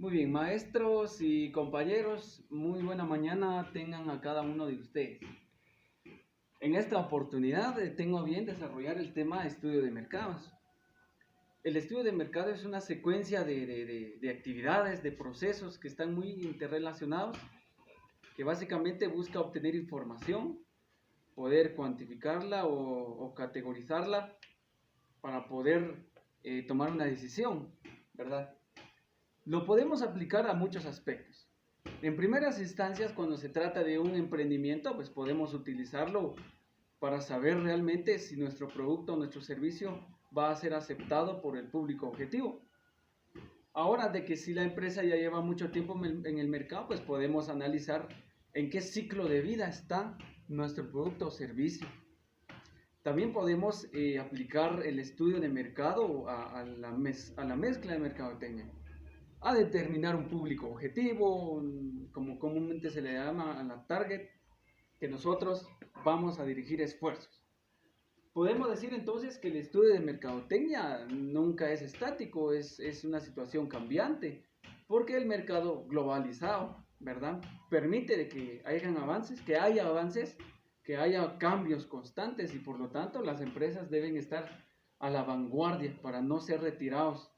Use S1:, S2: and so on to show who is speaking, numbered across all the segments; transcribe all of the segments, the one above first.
S1: Muy bien, maestros y compañeros, muy buena mañana tengan a cada uno de ustedes. En esta oportunidad tengo a bien desarrollar el tema de estudio de mercados. El estudio de mercado es una secuencia de actividades, de procesos que están muy interrelacionados, que básicamente busca obtener información, poder cuantificarla o categorizarla para poder tomar una decisión, ¿verdad? Lo podemos aplicar a muchos aspectos. En primeras instancias, cuando se trata de un emprendimiento, pues podemos utilizarlo para saber realmente si nuestro producto o nuestro servicio va a ser aceptado por el público objetivo. Ahora, de que si la empresa ya lleva mucho tiempo en el mercado, pues podemos analizar en qué ciclo de vida está nuestro producto o servicio. También podemos aplicar el estudio de mercado a la mezcla de mercadotecnia, a determinar un público objetivo, como comúnmente se le llama a la target, que nosotros vamos a dirigir esfuerzos. Podemos decir entonces que el estudio de mercadotecnia nunca es estático, es una situación cambiante, porque el mercado globalizado, ¿verdad? Permite de que haya avances, que haya cambios constantes y por lo tanto las empresas deben estar a la vanguardia para no ser retirados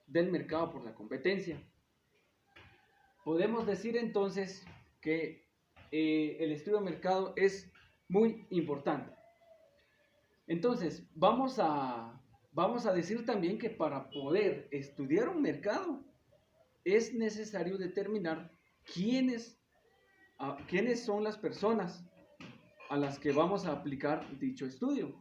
S1: del mercado por la competencia. Podemos decir entonces que el estudio de mercado es muy importante. Entonces, vamos a decir también que para poder estudiar un mercado es necesario determinar quiénes son las personas a las que vamos a aplicar dicho estudio.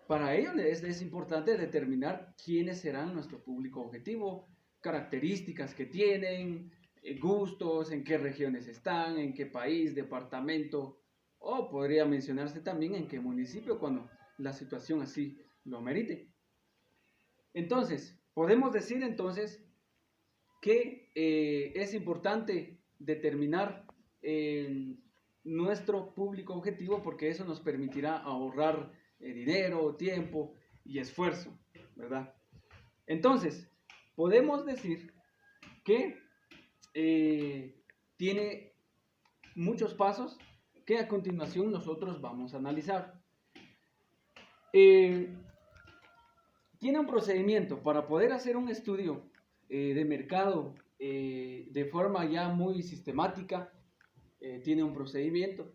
S1: Para ello es importante determinar quiénes serán nuestro público objetivo, características que tienen, gustos, en qué regiones están, en qué país, departamento, o podría mencionarse también en qué municipio cuando la situación así lo merite. Entonces, podemos decir entonces que es importante determinar nuestro público objetivo porque eso nos permitirá ahorrar dinero, tiempo y esfuerzo, ¿verdad? Entonces, podemos decir que tiene muchos pasos que a continuación nosotros vamos a analizar. Tiene un procedimiento para poder hacer un estudio de mercado de forma ya muy sistemática. Tiene un procedimiento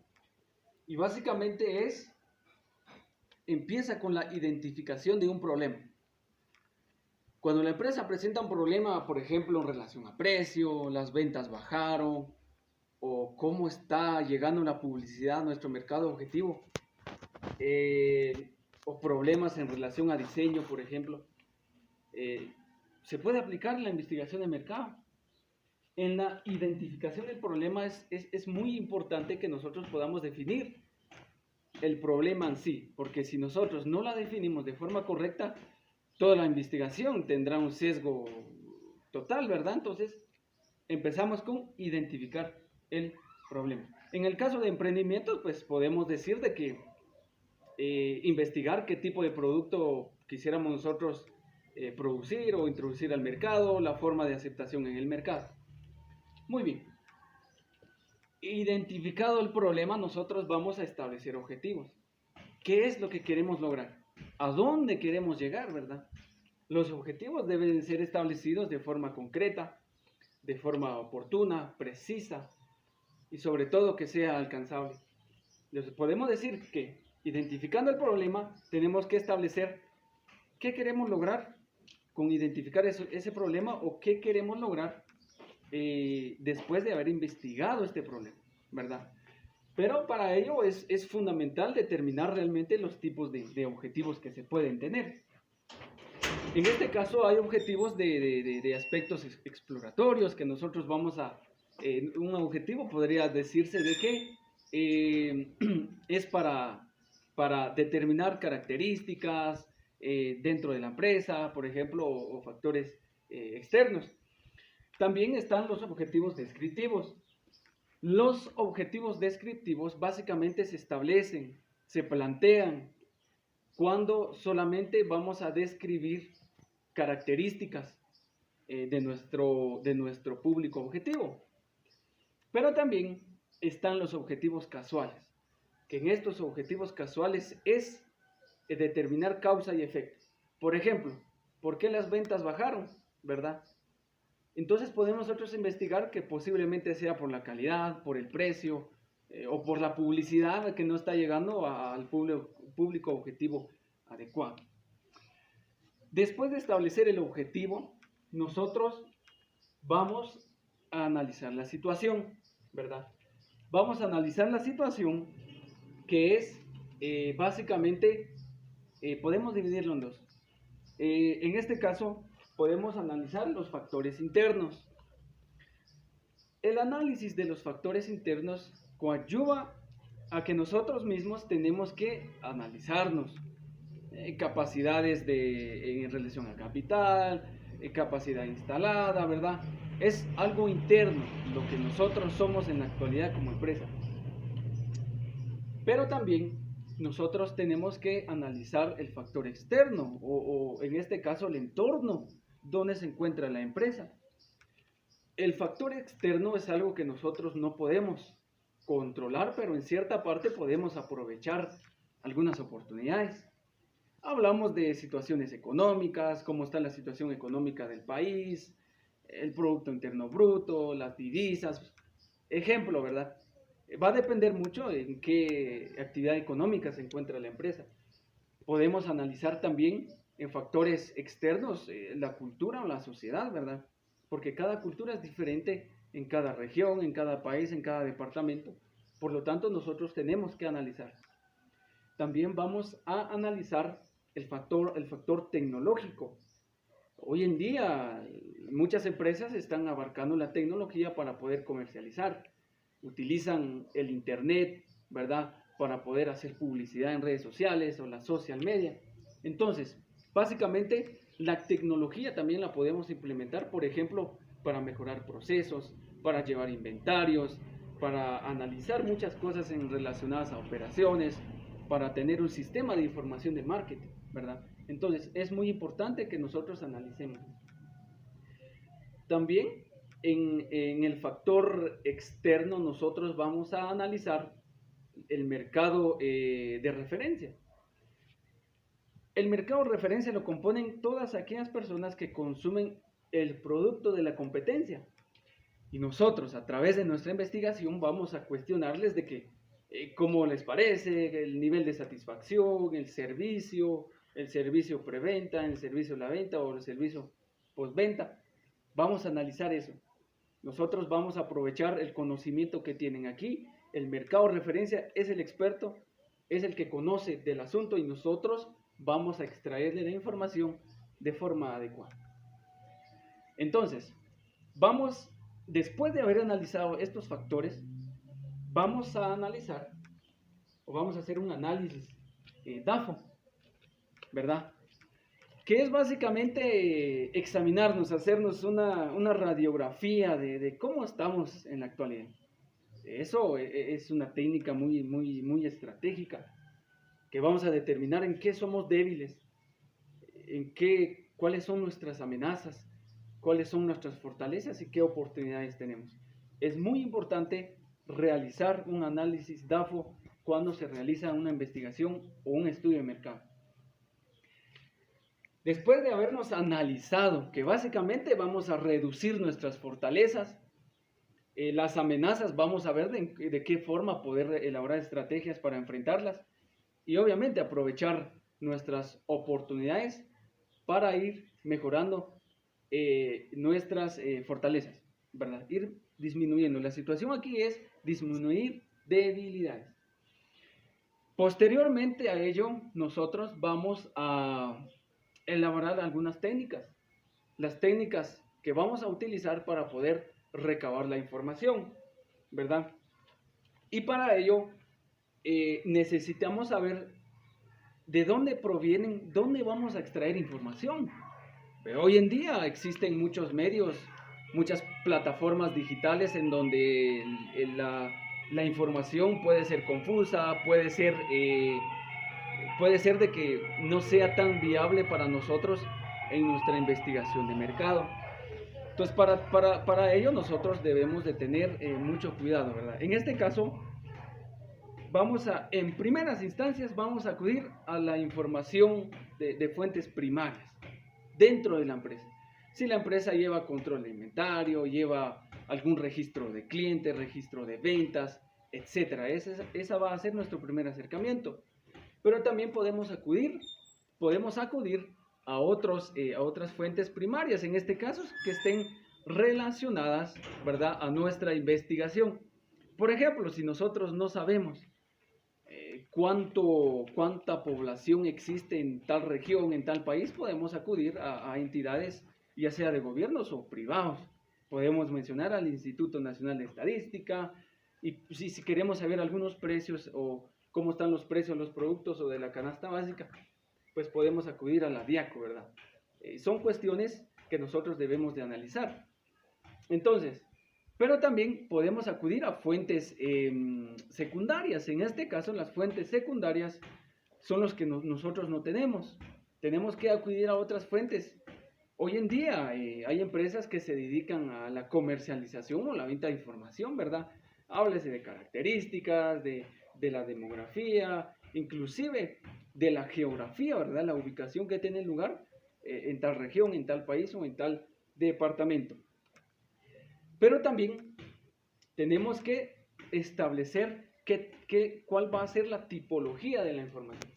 S1: y básicamente empieza con la identificación de un problema. Cuando la empresa presenta un problema, por ejemplo, en relación a precio, las ventas bajaron, o cómo está llegando la publicidad a nuestro mercado objetivo, o problemas en relación a diseño, por ejemplo, se puede aplicar la investigación de mercado. En la identificación del problema es muy importante que nosotros podamos definir el problema en sí, porque si nosotros no la definimos de forma correcta, toda la investigación tendrá un sesgo total, ¿verdad? Entonces, empezamos con identificar el problema. En el caso de emprendimientos, pues podemos decir de que investigar qué tipo de producto quisiéramos nosotros producir o introducir al mercado, la forma de aceptación en el mercado. Muy bien. Identificado el problema, nosotros vamos a establecer objetivos. ¿Qué es lo que queremos lograr? ¿A dónde queremos llegar, verdad? Los objetivos deben ser establecidos de forma concreta, de forma oportuna, precisa y sobre todo que sea alcanzable. Entonces, podemos decir que identificando el problema tenemos que establecer qué queremos lograr con identificar ese problema o qué queremos lograr después de haber investigado este problema, ¿verdad? Pero para ello es fundamental determinar realmente los tipos de objetivos que se pueden tener. En este caso hay objetivos de aspectos exploratorios que nosotros vamos a... un objetivo podría decirse de que es para determinar características dentro de la empresa, por ejemplo, o factores externos. También están los objetivos descriptivos. Los objetivos descriptivos básicamente se establecen, se plantean cuando solamente vamos a describir características de nuestro público objetivo. Pero también están los objetivos casuales, que en estos objetivos casuales es determinar causa y efecto. Por ejemplo, ¿por qué las ventas bajaron? ¿Verdad? Entonces podemos nosotros investigar que posiblemente sea por la calidad, por el precio, o por la publicidad que no está llegando al público objetivo adecuado. Después de establecer el objetivo, nosotros vamos a analizar la situación, ¿verdad? Vamos a analizar la situación que es básicamente, podemos dividirlo en dos. En este caso, podemos analizar los factores internos. El análisis de los factores internos coadyuva a que nosotros mismos tenemos que analizarnos. Capacidades en relación al capital, capacidad instalada, ¿verdad? Es algo interno lo que nosotros somos en la actualidad como empresa. Pero también nosotros tenemos que analizar el factor externo o en este caso el entorno donde se encuentra la empresa. El factor externo es algo que nosotros no podemos controlar, pero en cierta parte podemos aprovechar algunas oportunidades. Hablamos de situaciones económicas, cómo está la situación económica del país, el Producto Interno Bruto, las divisas. Ejemplo, ¿verdad? Va a depender mucho en qué actividad económica se encuentra la empresa. Podemos analizar también en factores externos la cultura o la sociedad, ¿verdad? Porque cada cultura es diferente en cada región, en cada país, en cada departamento. Por lo tanto, nosotros tenemos que analizar. También vamos a analizar el factor tecnológico. Hoy en día, muchas empresas están abarcando la tecnología para poder comercializar. Utilizan el Internet, ¿verdad?, para poder hacer publicidad en redes sociales o la social media. Entonces, básicamente, la tecnología también la podemos implementar, por ejemplo, para mejorar procesos, para llevar inventarios, para analizar muchas cosas relacionadas a operaciones, para tener un sistema de información de marketing, ¿verdad? Entonces, es muy importante que nosotros analicemos. También, en el factor externo, nosotros vamos a analizar el mercado de referencia. El mercado de referencia lo componen todas aquellas personas que consumen el producto de la competencia. Y nosotros, a través de nuestra investigación, vamos a cuestionarles de que cómo les parece, el nivel de satisfacción, el servicio preventa, el servicio de la venta o el servicio postventa. Vamos a analizar eso. Nosotros vamos a aprovechar el conocimiento que tienen aquí. El mercado de referencia es el experto, es el que conoce del asunto y nosotros vamos a extraerle la información de forma adecuada. Entonces, después de haber analizado estos factores, vamos a analizar o vamos a hacer un análisis DAFO, ¿verdad? Que es básicamente examinarnos, hacernos una radiografía de cómo estamos en la actualidad. Eso es una técnica muy estratégica, que vamos a determinar en qué somos débiles, cuáles son nuestras amenazas, cuáles son nuestras fortalezas y qué oportunidades tenemos. Es muy importante realizar un análisis DAFO cuando se realiza una investigación o un estudio de mercado. Después de habernos analizado que básicamente vamos a reducir nuestras fortalezas, las amenazas, vamos a ver de qué forma poder elaborar estrategias para enfrentarlas y obviamente aprovechar nuestras oportunidades para ir mejorando nuestras fortalezas, ¿verdad? Ir disminuyendo. La situación aquí es disminuir debilidades. Posteriormente a ello, nosotros vamos a elaborar algunas técnicas. Las técnicas que vamos a utilizar para poder recabar la información, ¿verdad? Y para ello necesitamos saber de dónde provienen, dónde vamos a extraer información. Pero hoy en día existen muchos medios, muchas plataformas digitales en donde la información puede ser confusa, puede ser de que no sea tan viable para nosotros en nuestra investigación de mercado. Entonces, para ello nosotros debemos de tener mucho cuidado, ¿verdad? En este caso, en primeras instancias, vamos a acudir a la información de fuentes primarias dentro de la empresa. Si la empresa lleva control de inventario, lleva algún registro de clientes, registro de ventas, etcétera. Esa va a ser nuestro primer acercamiento. Pero también podemos acudir a otras fuentes primarias, en este caso, que estén relacionadas, ¿verdad?, a nuestra investigación. Por ejemplo, si nosotros no sabemos cuánta población existe en tal región, en tal país, podemos acudir a entidades, ya sea de gobiernos o privados. Podemos mencionar al Instituto Nacional de Estadística, y si queremos saber algunos precios o cómo están los precios de los productos o de la canasta básica, pues podemos acudir a la DIACO, ¿verdad? Son cuestiones que nosotros debemos de analizar. Entonces, pero también podemos acudir a fuentes secundarias. En este caso, las fuentes secundarias son los que nosotros no tenemos. Tenemos que acudir a otras fuentes. Hoy en día hay empresas que se dedican a la comercialización o la venta de información, ¿verdad? Háblese de características, de la demografía, inclusive de la geografía, ¿verdad? La ubicación que tiene el lugar en tal región, en tal país o en tal departamento. Pero también tenemos que establecer cuál va a ser la tipología de la información.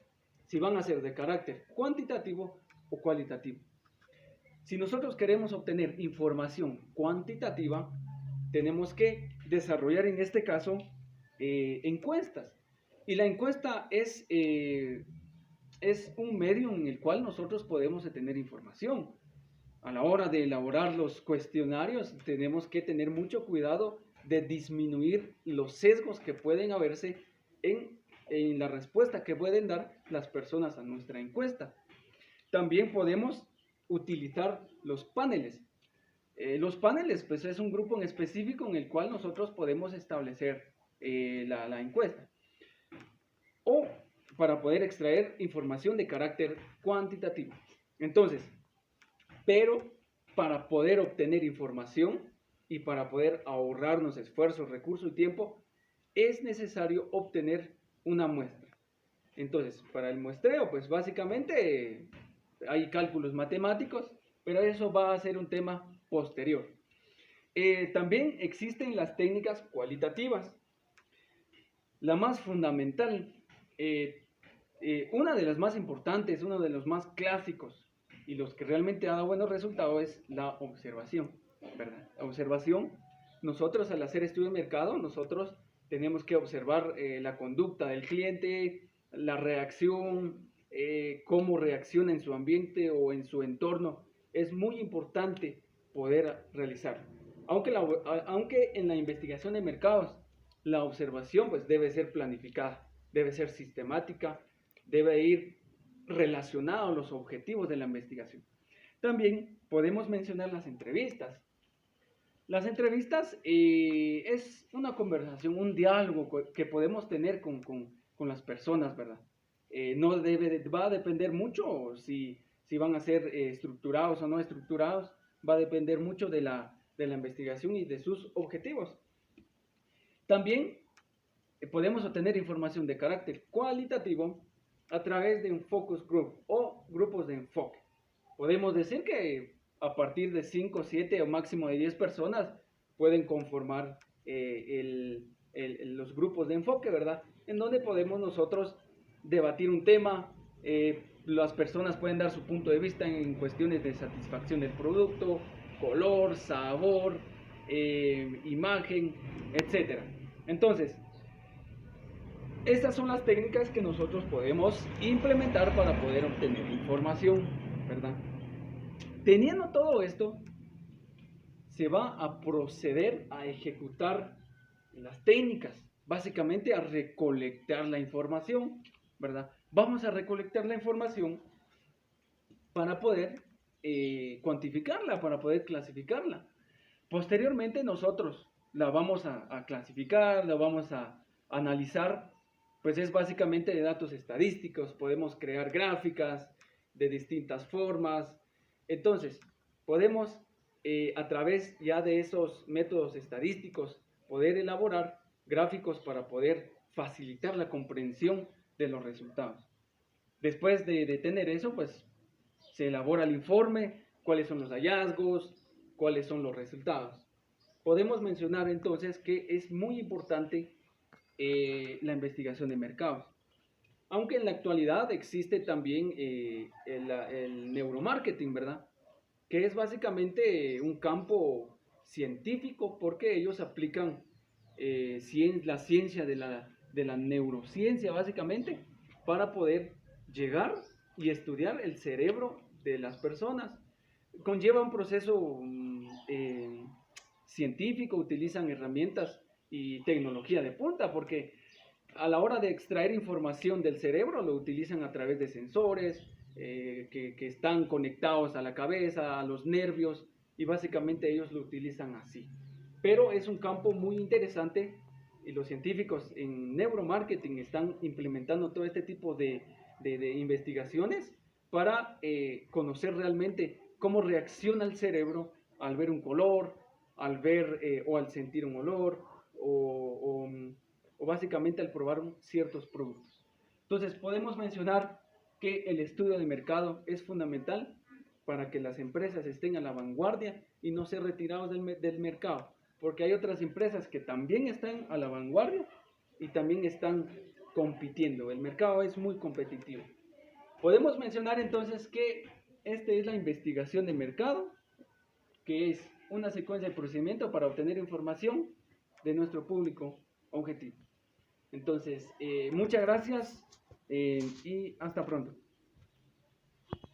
S1: Si van a ser de carácter cuantitativo o cualitativo. Si nosotros queremos obtener información cuantitativa, tenemos que desarrollar en este caso encuestas. Y la encuesta es un medio en el cual nosotros podemos obtener información. A la hora de elaborar los cuestionarios, tenemos que tener mucho cuidado de disminuir los sesgos que pueden haberse en la respuesta que pueden dar las personas a nuestra encuesta. También podemos utilizar los paneles. Los paneles, pues, es un grupo en específico en el cual nosotros podemos establecer la encuesta. O para poder extraer información de carácter cuantitativo. Entonces, pero para poder obtener información y para poder ahorrarnos esfuerzos, recursos y tiempo, es necesario obtener una muestra. Entonces, para el muestreo, pues básicamente hay cálculos matemáticos, pero eso va a ser un tema posterior. También existen las técnicas cualitativas. La más fundamental, una de las más importantes, uno de los más clásicos y los que realmente ha dado buenos resultados es la observación, ¿verdad? La observación, nosotros al hacer estudio de mercado, nosotros tenemos que observar la conducta del cliente, la reacción, cómo reacciona en su ambiente o en su entorno. Es muy importante poder realizarlo. Aunque en la investigación de mercados, la observación pues debe ser planificada, debe ser sistemática, debe ir relacionado a los objetivos de la investigación. También podemos mencionar las entrevistas. Las entrevistas es una conversación, un diálogo que podemos tener con las personas, ¿verdad? Va a depender mucho si van a ser estructurados o no estructurados, va a depender mucho de la investigación y de sus objetivos. También podemos obtener información de carácter cualitativo a través de un focus group o grupos de enfoque. Podemos decir que a partir de 5, 7 o máximo de 10 personas pueden conformar los grupos de enfoque, ¿verdad? En donde podemos nosotros debatir un tema, las personas pueden dar su punto de vista en cuestiones de satisfacción del producto, color, sabor, imagen, etc. Entonces, estas son las técnicas que nosotros podemos implementar para poder obtener información, ¿verdad? Teniendo todo esto, se va a proceder a ejecutar las técnicas, básicamente a recolectar la información, ¿verdad? Vamos a recolectar la información para poder cuantificarla, para poder clasificarla. Posteriormente nosotros la vamos a clasificar, la vamos a analizar, pues es básicamente de datos estadísticos, podemos crear gráficas de distintas formas. Entonces, podemos a través ya de esos métodos estadísticos, poder elaborar gráficos para poder facilitar la comprensión de los resultados. Después de tener eso, pues se elabora el informe, cuáles son los hallazgos, cuáles son los resultados. Podemos mencionar entonces que es muy importante la investigación de mercados. Aunque en la actualidad existe también el neuromarketing, ¿verdad? Que es básicamente un campo científico porque ellos aplican la ciencia de la neurociencia básicamente para poder llegar y estudiar el cerebro de las personas. Conlleva un proceso científico, utilizan herramientas y tecnología de punta porque a la hora de extraer información del cerebro lo utilizan a través de sensores que están conectados a la cabeza, a los nervios, y básicamente ellos lo utilizan así. Pero es un campo muy interesante y los científicos en neuromarketing están implementando todo este tipo de investigaciones para conocer realmente cómo reacciona el cerebro al ver un color, al ver o al sentir un olor o básicamente al probar ciertos productos. Entonces podemos mencionar que el estudio de mercado es fundamental para que las empresas estén a la vanguardia y no ser retirados del mercado, porque hay otras empresas que también están a la vanguardia y también están compitiendo. El mercado es muy competitivo. Podemos mencionar entonces que esta es la investigación de mercado, que es una secuencia de procedimiento para obtener información de nuestro público objetivo. Entonces, muchas gracias y hasta pronto.